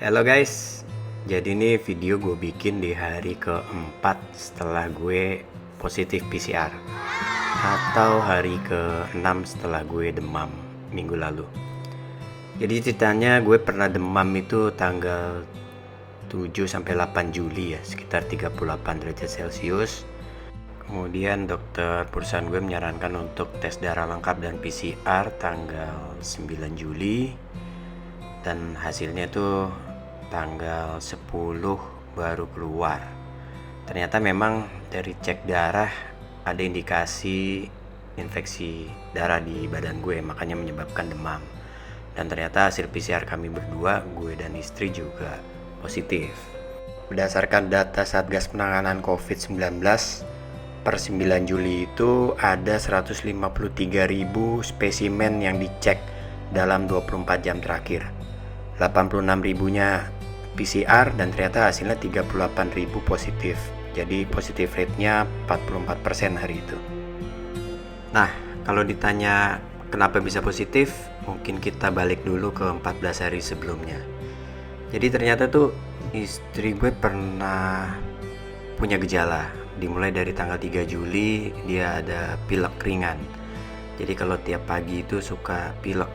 Halo guys, jadi ini video gue bikin di hari keempat setelah gue positif PCR atau hari ke-6 setelah gue demam minggu lalu. Jadi ceritanya gue pernah demam itu tanggal 7-8 Juli ya, sekitar 38 derajat Celcius. Kemudian dokter perusahaan gue menyarankan untuk tes darah lengkap dan PCR tanggal 9 Juli. Dan hasilnya tuh tanggal 10 baru keluar. Ternyata memang dari cek darah ada indikasi infeksi darah di badan gue, makanya menyebabkan demam. Dan ternyata hasil PCR kami berdua, gue dan istri juga positif. Berdasarkan data Satgas Penanganan COVID-19, per 9 Juli itu ada 153.000 spesimen yang dicek dalam 24 jam terakhir. 86.000-nya PCR dan ternyata hasilnya 38.000 positif. Jadi positif rate-nya 44% hari itu. Nah, kalau ditanya kenapa bisa positif, mungkin kita balik dulu ke 14 hari sebelumnya. Jadi ternyata tuh istri gue pernah punya gejala. Dimulai dari tanggal 3 Juli dia ada pilek ringan. Jadi kalau tiap pagi itu suka pilek.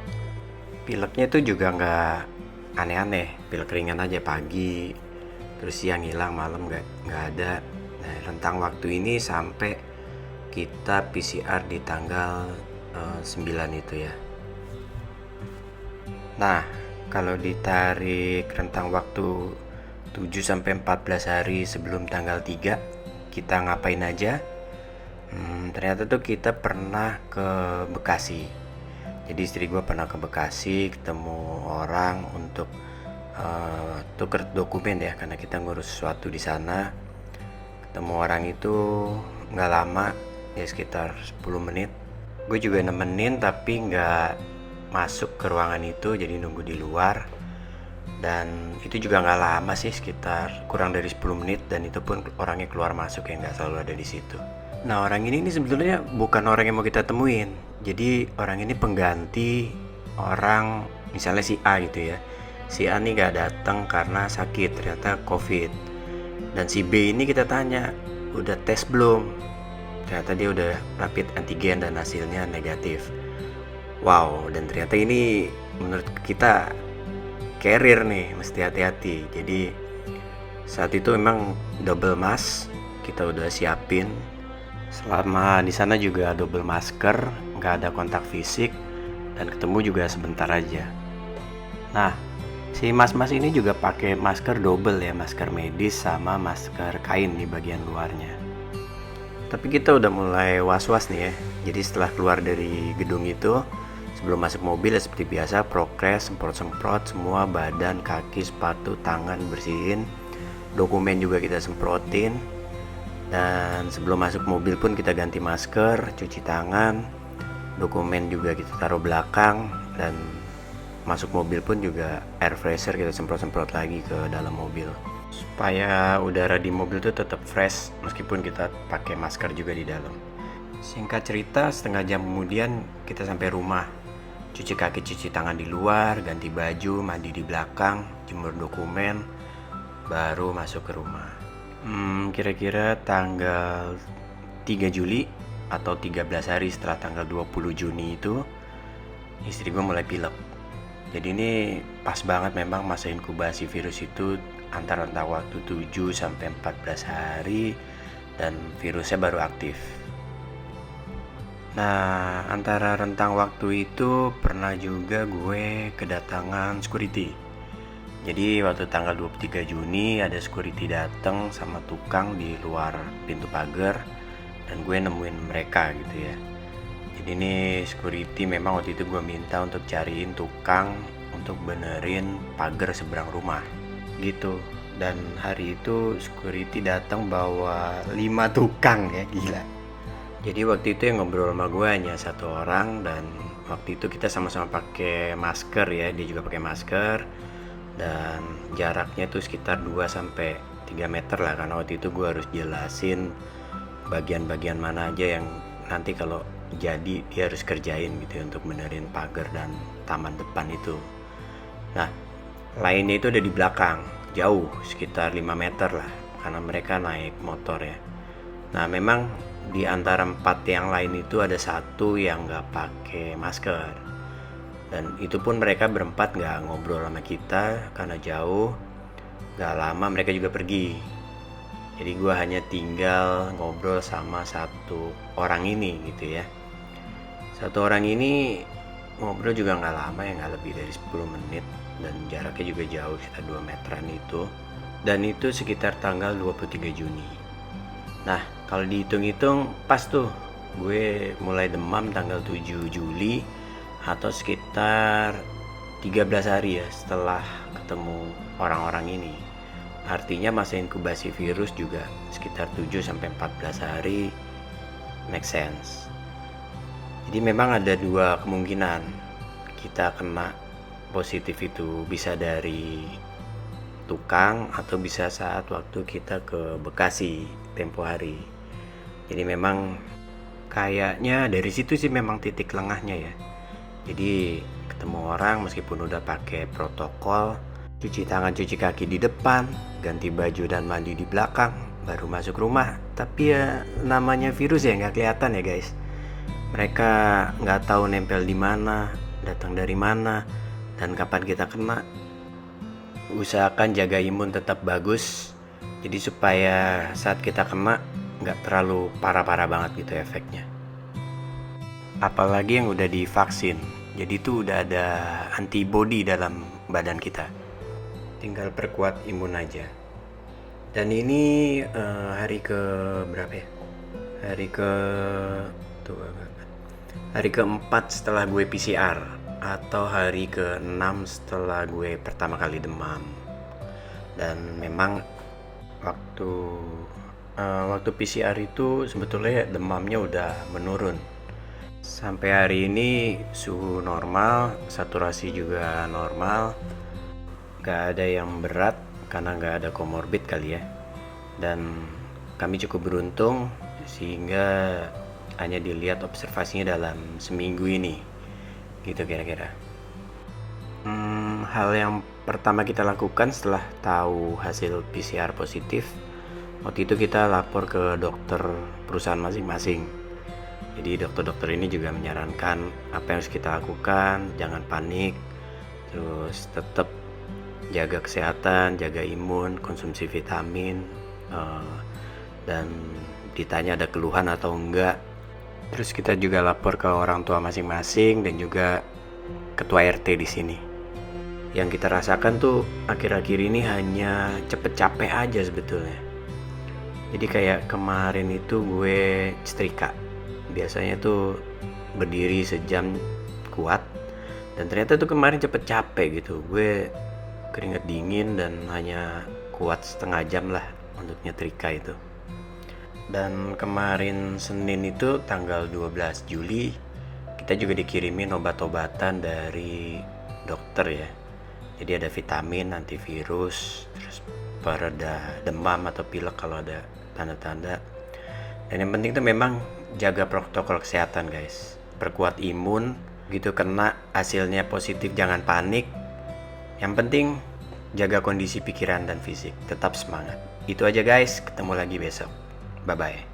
Pileknya itu juga nggak aneh-aneh, pilek ringan aja pagi, terus siang hilang, malam nggak ada. Nah, rentang waktu ini sampai kita PCR di tanggal 9 itu ya. Nah, kalau ditarik rentang waktu 7-14 hari sebelum tanggal 3, kita ngapain aja? Ternyata tuh kita pernah ke Bekasi. Jadi istri gue pernah ke Bekasi ketemu orang untuk tuker dokumen ya, karena kita ngurus sesuatu di sana. Ketemu orang itu nggak lama, ya sekitar 10 menit. Gue juga nemenin tapi nggak masuk ke ruangan itu, jadi nunggu di luar. Dan itu juga nggak lama sih, sekitar kurang dari 10 menit, dan itu pun orangnya keluar masuk, yang nggak selalu ada di situ. Nah, orang ini sebetulnya bukan orang yang mau kita temuin. Jadi orang ini pengganti orang, misalnya si A gitu ya. Si A nih gak datang karena sakit, ternyata COVID. Dan si B ini kita tanya, udah tes belum? Ternyata dia udah rapid antigen dan hasilnya negatif. Wow, dan ternyata ini menurut kita carrier nih, mesti hati-hati. Jadi saat itu memang double mask kita udah siapin. Selama di sana juga double masker, nggak ada kontak fisik, dan ketemu juga sebentar aja. Nah, si mas-mas ini juga pakai masker double ya, masker medis sama masker kain di bagian luarnya. Tapi kita udah mulai was-was nih ya. Jadi setelah keluar dari gedung itu, sebelum masuk mobil ya seperti biasa, prokes, semprot-semprot semua badan, kaki, sepatu, tangan bersihin. Dokumen juga kita semprotin. Dan sebelum masuk mobil pun kita ganti masker, cuci tangan, dokumen juga kita taruh belakang, dan masuk mobil pun juga air fresher kita semprot-semprot lagi ke dalam mobil supaya udara di mobil tuh tetap fresh meskipun kita pakai masker juga di dalam. Singkat cerita, setengah jam kemudian kita sampai rumah. Cuci kaki, cuci tangan di luar, ganti baju, mandi di belakang, jemur dokumen, baru masuk ke rumah. Kira-kira tanggal 3 Juli atau 13 hari setelah tanggal 20 Juni itu istri gue mulai pilek. Jadi ini pas banget memang masa inkubasi virus itu, antara rentang waktu 7-14 hari, dan virusnya baru aktif. Nah, antara rentang waktu itu pernah juga gue kedatangan security. Jadi waktu tanggal 23 Juni ada security datang sama tukang di luar pintu pagar, dan gue nemuin mereka gitu ya. Jadi ini security memang waktu itu gue minta untuk cariin tukang untuk benerin pagar seberang rumah gitu. Dan hari itu security datang bawa 5 tukang ya, gila. Jadi waktu itu yang ngobrol sama gue hanya satu orang, dan waktu itu kita sama-sama pakai masker ya, dia juga pakai masker. Dan jaraknya tuh sekitar 2-3 meter lah, karena waktu itu gue harus jelasin bagian-bagian mana aja yang nanti kalau jadi dia harus kerjain gitu ya, untuk benerin pagar dan taman depan itu. Nah, lainnya itu ada di belakang, jauh sekitar 5 meter lah, karena mereka naik motor ya. Nah memang di antara 4 yang lain itu ada satu yang nggak pakai masker, dan itu pun mereka berempat nggak ngobrol sama kita karena jauh. Nggak lama mereka juga pergi. Jadi gue hanya tinggal ngobrol sama satu orang ini gitu ya. Satu orang ini ngobrol juga nggak lama ya, nggak lebih dari 10 menit. Dan jaraknya juga jauh, sekitar 2 meteran itu. Dan itu sekitar tanggal 23 Juni. Nah kalau dihitung-hitung pas tuh gue mulai demam tanggal 7 Juli, atau sekitar 13 hari ya setelah ketemu orang-orang ini. Artinya masa inkubasi virus juga sekitar 7-14 hari, make sense. Jadi memang ada dua kemungkinan kita kena positif itu, bisa dari tukang atau bisa saat waktu kita ke Bekasi tempo hari. Jadi memang kayaknya dari situ sih memang titik lengahnya ya. Jadi ketemu orang meskipun udah pakai protokol, cuci tangan cuci kaki di depan, ganti baju dan mandi di belakang, baru masuk rumah. Tapi ya namanya virus ya nggak kelihatan ya guys. Mereka nggak tahu nempel di mana, datang dari mana, dan kapan kita kena. Usahakan jaga imun tetap bagus, jadi supaya saat kita kena nggak terlalu parah-parah banget gitu efeknya. Apalagi yang udah divaksin, jadi itu udah ada antibody dalam badan kita. Tinggal perkuat imun aja. Dan ini hari ke berapa ya? Hari keempat setelah gue PCR, atau hari ke-6 setelah gue pertama kali demam. Dan memang waktu PCR itu sebetulnya demamnya udah menurun. Sampai hari ini suhu normal, saturasi juga normal, gak ada yang berat karena gak ada komorbid kali ya. Dan kami cukup beruntung sehingga hanya dilihat observasinya dalam seminggu ini gitu kira-kira. Hal yang pertama kita lakukan setelah tahu hasil PCR positif, waktu itu kita lapor ke dokter perusahaan masing-masing. Jadi dokter-dokter ini juga menyarankan apa yang harus kita lakukan, jangan panik, terus tetap jaga kesehatan, jaga imun, konsumsi vitamin, dan ditanya ada keluhan atau enggak. Terus kita juga lapor ke orang tua masing-masing dan juga ketua RT di sini. Yang kita rasakan tuh akhir-akhir ini hanya cepet capek aja sebetulnya. Jadi kayak kemarin itu gue setrika. Biasanya tuh berdiri sejam kuat, dan ternyata tuh kemarin cepet capek gitu. Gue keringet dingin dan hanya kuat setengah jam lah untuk nyetrika itu. Dan kemarin Senin itu tanggal 12 Juli kita juga dikirimin obat-obatan dari dokter ya. Jadi ada vitamin, antivirus, terus pereda demam atau pilek kalau ada tanda-tanda. Dan yang penting tuh memang jaga protokol kesehatan guys. Perkuat imun, gitu kena hasilnya positif jangan panik. Yang penting jaga kondisi pikiran dan fisik, tetap semangat. Itu aja guys, ketemu lagi besok. Bye-bye.